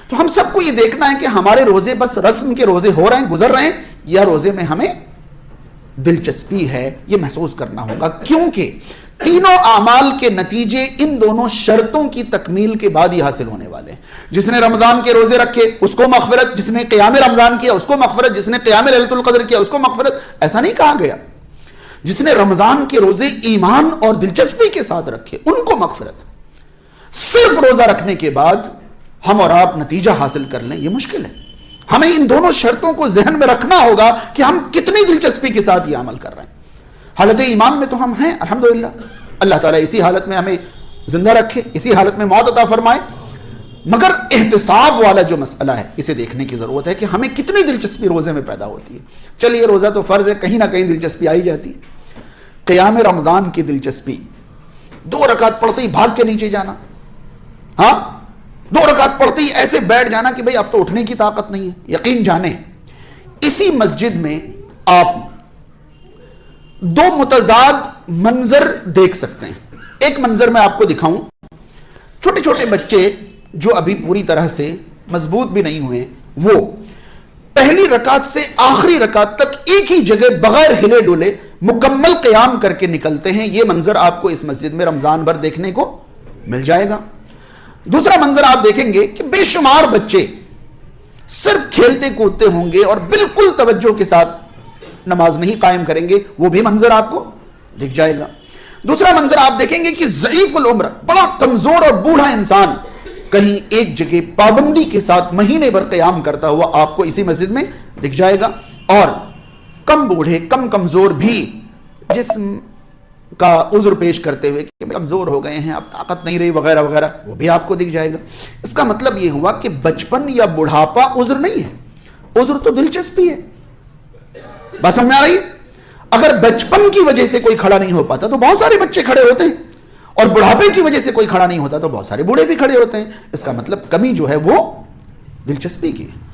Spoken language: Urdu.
تو ہم سب کو یہ دیکھنا ہے کہ ہمارے روزے بس رسم کے روزے ہو رہے ہیں، گزر رہے ہیں، یا روزے میں ہمیں دلچسپی ہے، یہ محسوس کرنا ہوگا، کیونکہ تینوں اعمال کے نتیجے ان دونوں شرطوں کی تکمیل کے بعد ہی حاصل ہونے والے ہیں۔ جس نے رمضان کے روزے رکھے اس کو مغفرت، جس نے قیام رمضان کیا اس کو مغفرت، جس نے قیام لیلۃ القدر کیا اس کو مغفرت، ایسا نہیں کہا گیا۔ جس نے رمضان کے روزے ایمان اور دلچسپی کے ساتھ رکھے ان کو مغفرت۔ صرف روزہ رکھنے کے بعد ہم اور آپ نتیجہ حاصل کر لیں، یہ مشکل ہے۔ ہمیں ان دونوں شرطوں کو ذہن میں رکھنا ہوگا کہ ہم کتنی دلچسپی کے ساتھ یہ عمل کر رہے ہیں۔ حالت ایمان میں تو ہم ہیں الحمدللہ، اللہ تعالیٰ اسی حالت میں ہمیں زندہ رکھے، اسی حالت میں موت عطا فرمائے، مگر احتساب والا جو مسئلہ ہے اسے دیکھنے کی ضرورت ہے کہ ہمیں کتنی دلچسپی روزے میں پیدا ہوتی ہے۔ چلیے روزہ تو فرض ہے، کہیں نہ کہیں دلچسپی آئی جاتی ہے۔ قیام رمضان کی دلچسپی، 2 رکعت پڑھتے ہی بھاگ کے نیچے جانا، ہاں 2 رکعت پڑھتے ہی ایسے بیٹھ جانا کہ بھئی اب تو اٹھنے کی طاقت نہیں ہے۔ یقین جانیں اسی مسجد میں آپ 2 متضاد منظر دیکھ سکتے ہیں۔ ایک منظر میں آپ کو دکھاؤں، چھوٹے چھوٹے بچے جو ابھی پوری طرح سے مضبوط بھی نہیں ہوئے، وہ پہلی رکعت سے آخری رکعت تک ایک ہی جگہ بغیر ہلے ڈولے مکمل قیام کر کے نکلتے ہیں۔ یہ منظر آپ کو اس مسجد میں رمضان بھر دیکھنے کو مل جائے گا۔ دوسرا منظر آپ دیکھیں گے کہ بے شمار بچے صرف کھیلتے کودتے ہوں گے اور بالکل توجہ کے ساتھ نماز نہیں قائم کریں گے، وہ بھی منظر آپ کو دکھ جائے گا۔ دوسرا منظر آپ دیکھیں گے کہ ضعیف العمر، بڑا کمزور اور بوڑھا انسان کہیں ایک جگہ پابندی کے ساتھ مہینے بھر قیام کرتا ہوا آپ کو اسی مسجد میں دکھ جائے گا، اور کم بوڑھے کم کمزور بھی جسم کا عذر پیش کرتے ہوئے کہ کمزور ہو گئے ہیں، اب طاقت نہیں رہی وغیرہ وغیرہ، وہ بھی آپ کو دکھ جائے گا۔ اس کا مطلب یہ ہوا کہ بچپن یا بڑھاپا عذر نہیں ہے، عذر تو دلچسپی ہے۔ بات سمجھ میں آ رہی ہے؟ اگر بچپن کی وجہ سے کوئی کھڑا نہیں ہو پاتا تو بہت سارے بچے کھڑے ہوتے ہیں، اور بڑھاپے کی وجہ سے کوئی کھڑا نہیں ہوتا تو بہت سارے بوڑھے بھی کھڑے ہوتے ہیں۔ اس کا مطلب کمی جو ہے وہ دلچسپی کی ہے۔